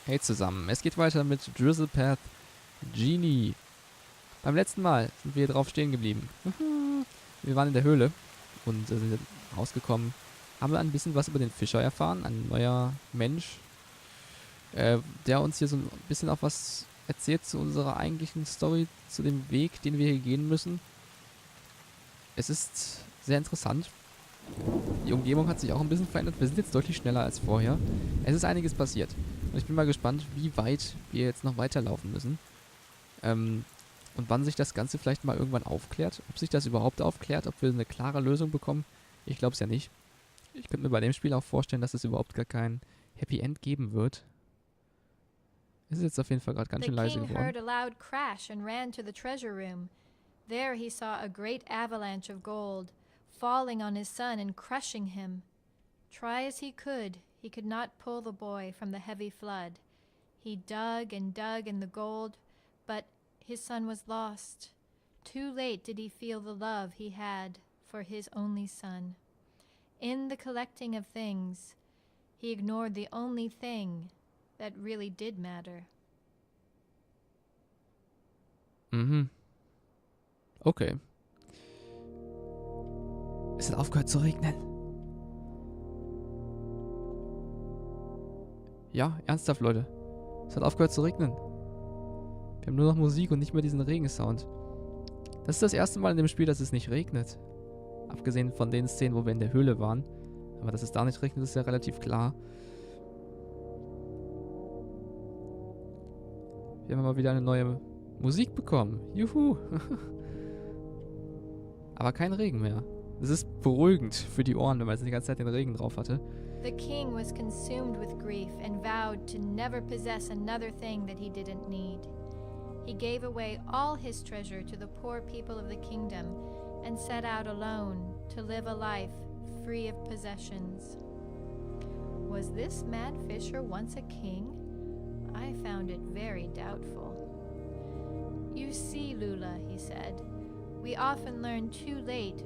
Hey zusammen, es geht weiter mit Drizzlepath Genie. Beim letzten Mal sind wir drauf stehen geblieben. Wir waren in der Höhle und sind rausgekommen. Haben wir ein bisschen was über den Fischer erfahren, ein neuer Mensch, der uns hier so ein bisschen auch was erzählt zu unserer eigentlichen Story, zu dem Weg, den wir hier gehen müssen. Es ist sehr interessant. Die Umgebung hat sich auch ein bisschen verändert. Wir sind jetzt deutlich schneller als vorher. Es ist einiges passiert. Und ich bin mal gespannt, wie weit wir jetzt noch weiterlaufen müssen. Und wann sich das Ganze vielleicht mal irgendwann aufklärt. Ob sich das überhaupt aufklärt, ob wir eine klare Lösung bekommen. Ich glaube es ja nicht. Ich könnte mir bei dem Spiel auch vorstellen, dass es überhaupt gar kein Happy End geben wird. Es ist jetzt auf jeden Fall gerade ganz schön leise geworden. The king heard a loud crash and ran to the treasure room. There he saw a great avalanche of gold, falling on his son and crushing him. Try as he could not pull the boy from the heavy flood. He dug and dug in the gold, but his son was lost. Too late did he feel the love he had for his only son. In the collecting of things, he ignored the only thing that really did matter. Mhm. Okay. Es hat aufgehört zu regnen. Ja, ernsthaft, Leute. Es hat aufgehört zu regnen. Wir haben nur noch Musik und nicht mehr diesen Regensound. Das ist das erste Mal in dem Spiel, dass es nicht regnet. Abgesehen von den Szenen, wo wir in der Höhle waren. Aber dass es da nicht regnet, ist ja relativ klar. Wir haben mal wieder eine neue Musik bekommen. Juhu. Aber kein Regen mehr. Das ist beruhigend für die Ohren, wenn man jetzt die ganze Zeit den Regen drauf hatte. The king was consumed with grief and vowed to never possess another thing that he didn't need. He gave away all his treasure to the poor people of the kingdom and set out alone to live a life free of possessions. Was this mad fisher once a king? I found it very doubtful. You see, Lula, he said, we often learn too late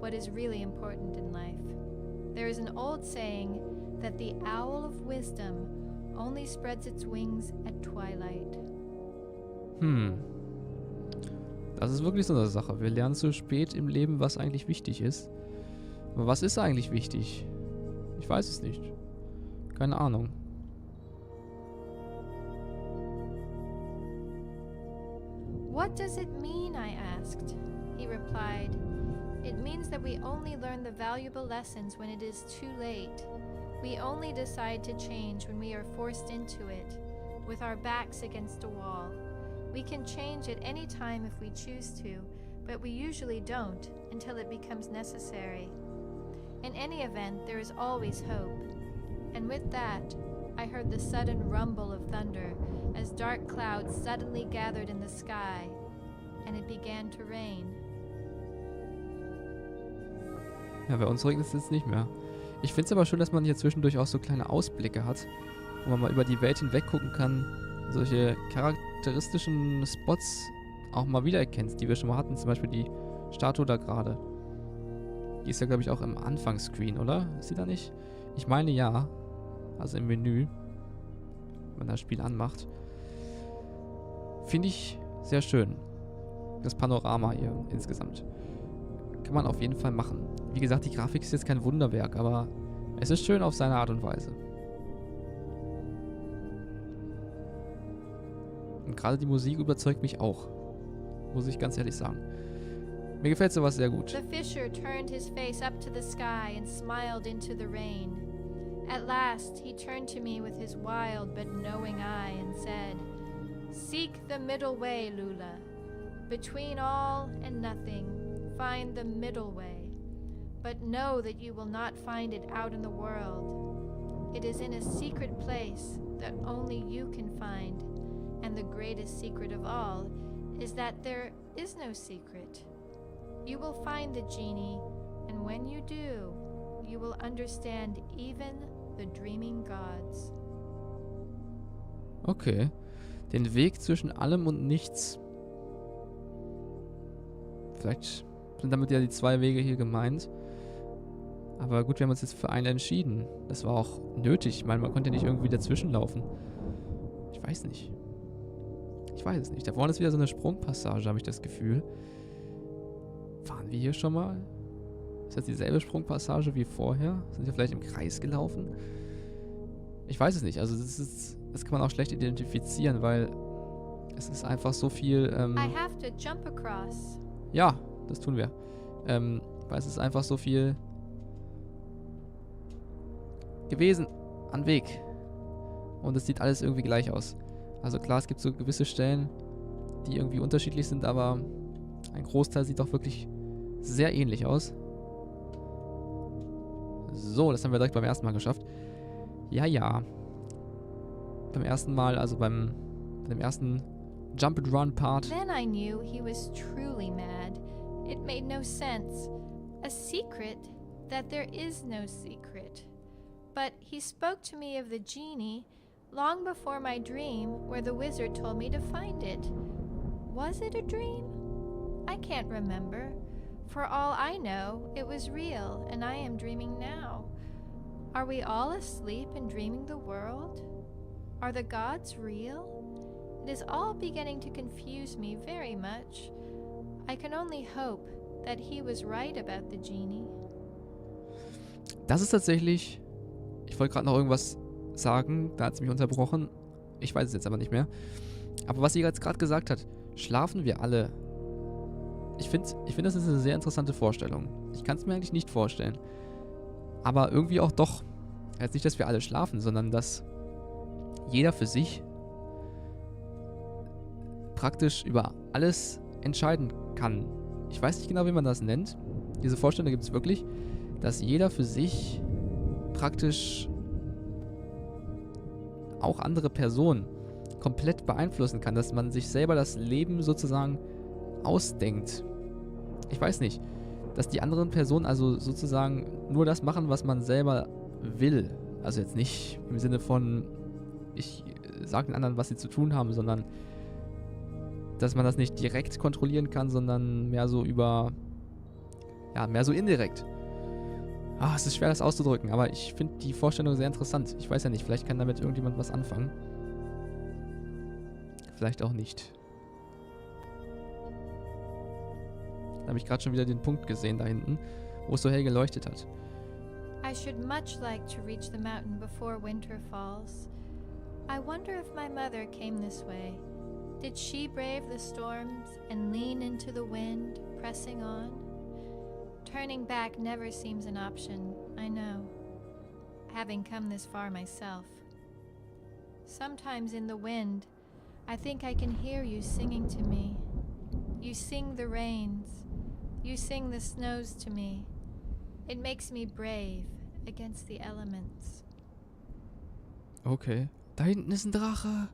what is really important in life. There is an old saying that the owl of wisdom only spreads its wings at twilight. Das ist wirklich so eine Sache. Wir lernen zu spät im Leben, was eigentlich wichtig ist. Aber was ist eigentlich wichtig? Ich weiß es nicht. Keine Ahnung. What does it mean? I asked. He replied, it means that we only learn the valuable lessons when it is too late. We only decide to change when we are forced into it, with our backs against a wall. We can change at any time if we choose to, but we usually don't until it becomes necessary. In any event, there is always hope. And with that, I heard the sudden rumble of thunder as dark clouds suddenly gathered in the sky, and it began to rain. Ja, bei uns regnet es jetzt nicht mehr. Ich finde es aber schön, dass man hier zwischendurch auch so kleine Ausblicke hat, wo man mal über die Welt hinweg gucken kann, solche charakteristischen Spots auch mal wiedererkennt, die wir schon mal hatten. Zum Beispiel die Statue da gerade. Die ist ja, glaube ich, auch im Anfangsscreen, oder? Ist sie da nicht? Ich meine ja. Also im Menü, wenn man das Spiel anmacht. Finde ich sehr schön. Das Panorama hier insgesamt. Kann man auf jeden Fall machen. Wie gesagt, die Grafik ist jetzt kein Wunderwerk, aber es ist schön auf seine Art und Weise. Und gerade die Musik überzeugt mich auch. Muss ich ganz ehrlich sagen. Mir gefällt sowas sehr gut. The fisher turned his face up to the sky and smiled into the rain. At last he turned to me with his wild but knowing eye and said, "Seek the middle way, Lula. Between all and nothing, find the middle way. But know that you will not find it out in the world. It is in a secret place that only you can find. And the greatest secret of all is that there is no secret. You will find the genie, and when you do, you will understand even the dreaming gods." Okay. Den Weg zwischen allem und nichts. Vielleicht sind damit ja die zwei Wege hier gemeint. Aber gut, wir haben uns jetzt für einen entschieden. Das war auch nötig. Ich meine, man konnte ja nicht irgendwie dazwischen laufen. weiß nicht. Ich weiß es nicht. Da vorne ist wieder so eine Sprungpassage, habe ich das Gefühl. Waren wir hier schon mal? Ist das dieselbe Sprungpassage wie vorher? Sind wir vielleicht im Kreis gelaufen? Ich weiß es nicht. Also das kann man auch schlecht identifizieren, weil es ist einfach so viel... I have to jump across. Ja, das tun wir. Weil es ist einfach so viel gewesen an Weg. Und es sieht alles irgendwie gleich aus. Also klar, es gibt so gewisse Stellen, die irgendwie unterschiedlich sind, aber ein Großteil sieht doch wirklich sehr ähnlich aus. So, das haben wir direkt beim ersten Mal geschafft. Ja, ja. Beim ersten Mal, also bei dem ersten Jump-and-Run-Part. Then I knew he was truly mad. It made no sense. A secret that there is no secret. But he spoke to me of the genie long before my dream where the wizard told me to find it. Was it a dream? I can't remember. For all I know, it was real, and I am dreaming now. Are we all asleep and dreaming the world? Are the gods real? It is all beginning to confuse me very much. I can only hope that he was right about the genie. Das ist tatsächlich... Ich wollte gerade noch irgendwas sagen, da hat sie mich unterbrochen. Ich weiß es jetzt aber nicht mehr. Aber was sie jetzt gerade gesagt hat, schlafen wir alle? Ich finde, das ist eine sehr interessante Vorstellung. Ich kann es mir eigentlich nicht vorstellen. Aber irgendwie auch doch. Jetzt nicht, dass wir alle schlafen, sondern dass jeder für sich praktisch über alles entscheiden kann. Ich weiß nicht genau, wie man das nennt. Diese Vorstellung gibt es wirklich, dass jeder für sich praktisch auch andere Personen komplett beeinflussen kann, dass man sich selber das Leben sozusagen ausdenkt. Ich weiß nicht, dass die anderen Personen also sozusagen nur das machen, was man selber will. Also jetzt nicht im Sinne von, ich sage den anderen, was sie zu tun haben, sondern dass man das nicht direkt kontrollieren kann, sondern mehr so über, ja, mehr so indirekt. Es ist schwer, das auszudrücken, aber ich finde die Vorstellung sehr interessant. Ich weiß ja nicht, vielleicht kann damit irgendjemand was anfangen. Vielleicht auch nicht. Da habe ich gerade schon wieder den Punkt gesehen da hinten, wo es so hell geleuchtet hat. I should much like to reach the mountain before winter falls. I wonder if my mother came this way. Did she brave the storms and lean into the wind, pressing on? Turning back never seems an option, I know, having come this far myself. Sometimes in the wind, I think I can hear you singing to me. You sing the rains, you sing the snows to me. It makes me brave against the elements. Okay. Da hinten ist ein Drache.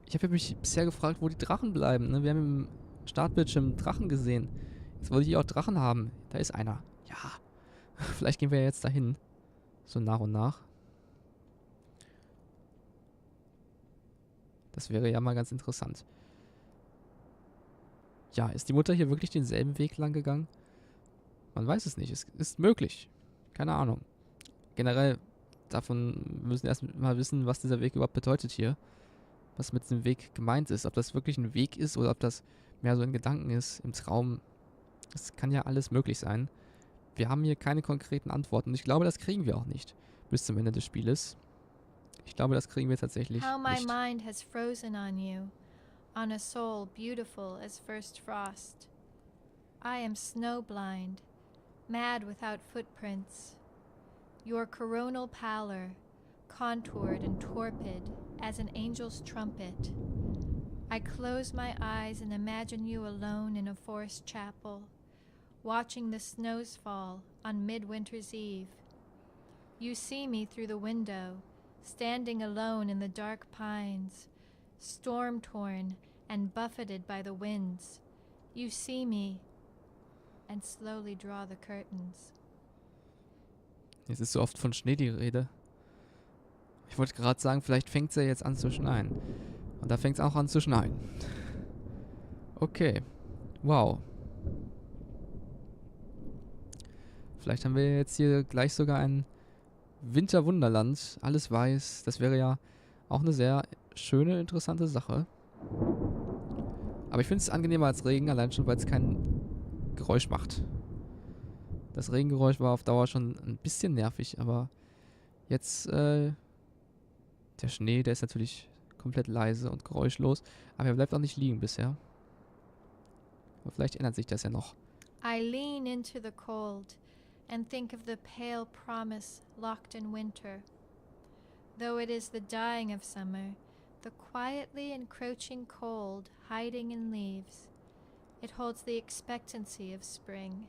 Ich habe mich bisher gefragt, wo die Drachen bleiben. Ne? Wir haben im Startbildschirm Drachen gesehen. Jetzt wollte ich auch Drachen haben. Da ist einer. Ja. Vielleicht gehen wir ja jetzt dahin. So nach und nach. Das wäre ja mal ganz interessant. Ja, ist die Mutter hier wirklich denselben Weg lang gegangen? Man weiß es nicht. Es ist möglich. Keine Ahnung. Generell, davon müssen wir erst mal wissen, was dieser Weg überhaupt bedeutet hier. Was mit diesem Weg gemeint ist. Ob das wirklich ein Weg ist oder ob das mehr so in Gedanken ist, im Traum. Das kann ja alles möglich sein. Wir haben hier keine konkreten Antworten. Und ich glaube, das kriegen wir auch nicht bis zum Ende des Spieles. Ich glaube, das kriegen wir tatsächlich How my nicht. mind has frozen on you, on a soul beautiful as first frost. I am snowblind, mad without footprints. Your coronal pallor, contoured and torpid as an angel's trumpet. I close my eyes and imagine you alone in a forest chapel, watching the snows fall on midwinter's eve. You see me through the window, standing alone in the dark pines, storm-torn and buffeted by the winds. You see me and slowly draw the curtains. Jetzt ist so oft von Schnee die Rede. Ich wollte gerade sagen, vielleicht fängt es ja jetzt an zu schneien. Und da fängt es auch an zu schneien. Okay. Wow. Vielleicht haben wir jetzt hier gleich sogar ein Winterwunderland. Alles weiß. Das wäre ja Auch eine sehr schöne, interessante Sache. Aber ich finde es angenehmer als Regen, allein schon, weil es kein Geräusch macht. Das Regengeräusch war auf Dauer schon ein bisschen nervig, aber jetzt, der Schnee, der ist natürlich komplett leise und geräuschlos, aber er bleibt auch nicht liegen bisher. Aber vielleicht ändert sich das ja noch. I lean into the cold and think of the pale promise locked in winter. Though it is the dying of summer, the quietly encroaching cold hiding in leaves, it holds the expectancy of spring.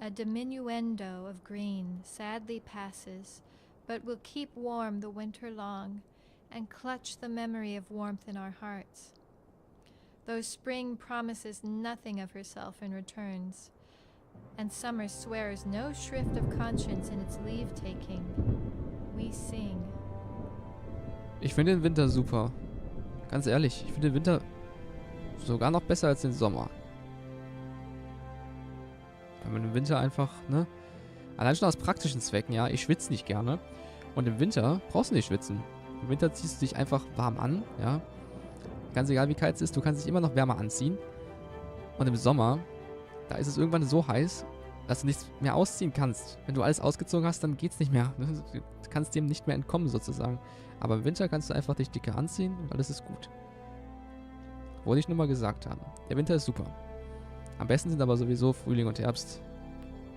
A diminuendo of green sadly passes, but will keep warm the winter long and clutch the memory of warmth in our hearts. Though spring promises nothing of herself in returns, and summer swears no shrift of conscience in its leave-taking, we sing. Ich finde den Winter super. Ganz ehrlich, ich finde den Winter sogar noch besser als den Sommer. Weil man im Winter einfach, ne? Allein schon aus praktischen Zwecken, ja. Ich schwitze nicht gerne. Und im Winter brauchst du nicht schwitzen. Im Winter ziehst du dich einfach warm an, ja. Ganz egal wie kalt es ist, du kannst dich immer noch wärmer anziehen. Und im Sommer, da ist es irgendwann so heiß, dass du nichts mehr ausziehen kannst. Wenn du alles ausgezogen hast, dann geht's nicht mehr. Du kannst dem nicht mehr entkommen sozusagen. Aber im Winter kannst du einfach dich dicker anziehen und alles ist gut. Wollte ich nur mal gesagt haben. Der Winter ist super. Am besten sind aber sowieso Frühling und Herbst,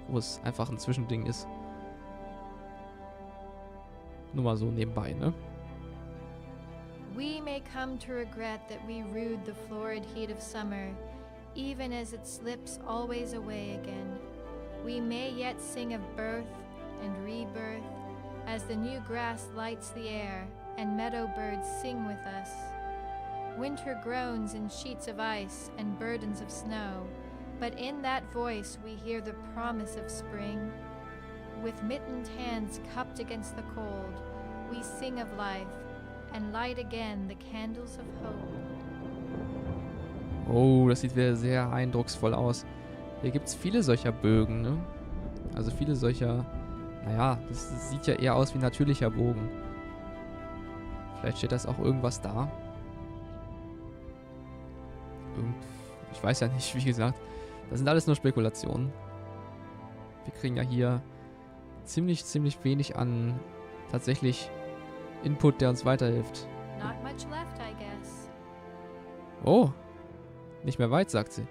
wo es einfach ein Zwischending ist. Nur mal so nebenbei, ne? We may come to regret that we rued the florid heat of summer, even as it slips always away again. We may yet sing of birth and rebirth, as the new grass lights the air and meadow birds sing with us. Winter groans in sheets of ice and burdens of snow, but in that voice we hear the promise of spring. With mittened hands cupped against the cold, we sing of life and light again the candles of hope. Oh, das sieht wieder sehr eindrucksvoll aus. Hier gibt es viele solcher Bögen, ne? Also viele solcher, naja, das sieht ja eher aus wie ein natürlicher Bogen. Vielleicht steht das auch irgendwas da. Ich weiß ja nicht, wie gesagt. Das sind alles nur Spekulationen. Wir kriegen ja hier ziemlich wenig an tatsächlich Input, der uns weiterhilft. Not much left, I guess. Oh, nicht mehr weit, sagt sie.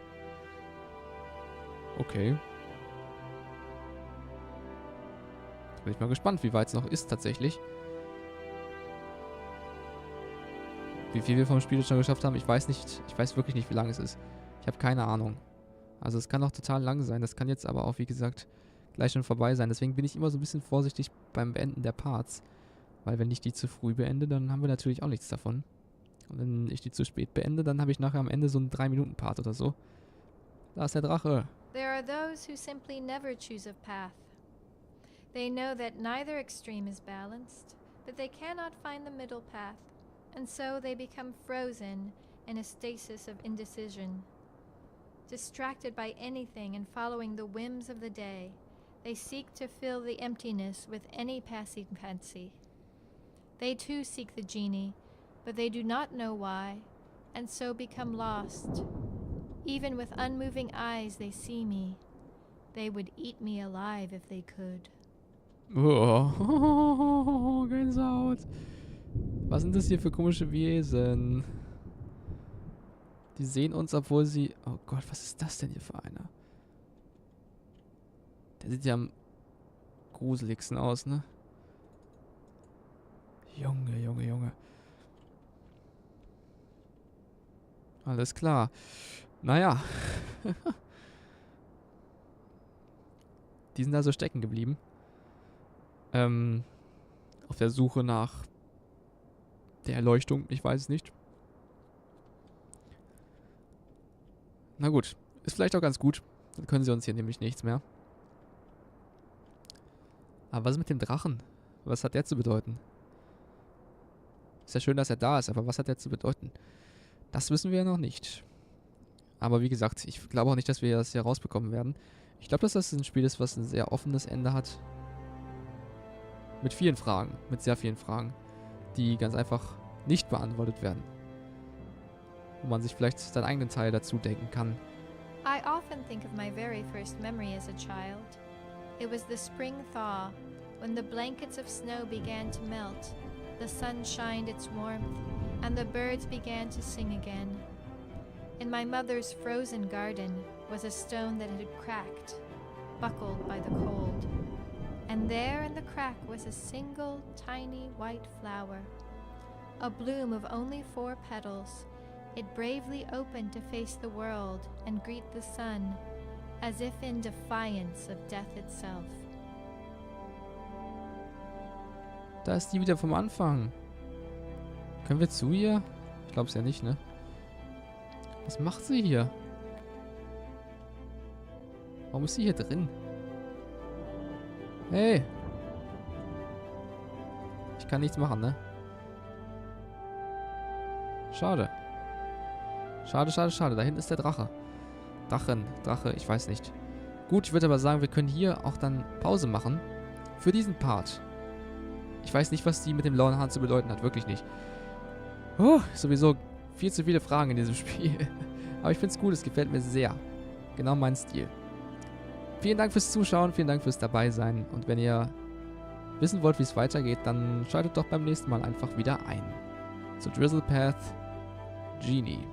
Okay. Jetzt bin ich mal gespannt, wie weit es noch ist tatsächlich. Wie viel wir vom Spiel schon geschafft haben, ich weiß nicht. Ich weiß wirklich nicht, wie lang es ist. Ich habe keine Ahnung. Also es kann auch total lang sein. Das kann jetzt aber auch, wie gesagt, gleich schon vorbei sein. Deswegen bin ich immer so ein bisschen vorsichtig beim Beenden der Parts. Weil wenn ich die zu früh beende, dann haben wir natürlich auch nichts davon. Und wenn ich die zu spät beende, dann habe ich nachher am Ende so einen 3-Minuten-Part oder so. Da ist der Drache. There are those who simply never choose a path. They know that neither extreme is balanced, but they cannot find the middle path, and so they become frozen in a stasis of indecision. Distracted by anything and following the whims of the day, they seek to fill the emptiness with any passing fancy. They too seek the genie, but they do not know why, and so become lost. Even with unmoving eyes they see me. They would eat me alive if they could. Oh, Gänsehaut. Was sind das hier für komische Wesen? Die sehen uns, obwohl sie... Oh Gott, was ist das denn hier für einer? Der sieht ja am gruseligsten aus, ne? Junge. Alles klar. Naja. Die sind also stecken geblieben. Auf der Suche nach der Erleuchtung. Ich weiß es nicht. Na gut. Ist vielleicht auch ganz gut. Dann können sie uns hier nämlich nichts mehr. Aber was ist mit dem Drachen? Was hat der zu bedeuten? Ist ja schön, dass er da ist, aber was hat er zu bedeuten? Das wissen wir ja noch nicht. Aber wie gesagt, ich glaube auch nicht, dass wir das hier rausbekommen werden. Ich glaube, dass das ein Spiel ist, was ein sehr offenes Ende hat. Mit vielen Fragen. Mit sehr vielen Fragen. die ganz einfach nicht beantwortet werden. Wo man sich vielleicht seinen eigenen Teil dazu denken kann. I often think of my very first memory as a child. It was the spring thaw, when the blankets of snow began to melt, the sun shined its warmth, and the birds began to sing again. In my mother's frozen garden was a stone that had cracked, buckled by the cold. And there in the crack was a single tiny white flower, a bloom of only 4 petals. It bravely opened to face the world and greet the sun, as if in defiance of death itself. Da ist die wieder vom Anfang. Können wir zu ihr? Ich glaube es ja nicht, ne? Was macht sie hier? Warum ist sie hier drin? Hey! Ich kann nichts machen, ne? Schade. Schade, schade, schade. Da hinten ist der Drache. Drache, ich weiß nicht. Gut, ich würde aber sagen, wir können hier auch dann Pause machen. Für diesen Part. Ich weiß nicht, was die mit dem blauen Hahn zu bedeuten hat. Wirklich nicht. Sowieso viel zu viele Fragen in diesem Spiel. Aber ich finde es gut, es gefällt mir sehr. Genau mein Stil. Vielen Dank fürs Zuschauen, vielen Dank fürs Dabeisein. Und wenn ihr wissen wollt, wie es weitergeht, dann schaltet doch beim nächsten Mal einfach wieder ein. Zu Drizzlepath, Genie.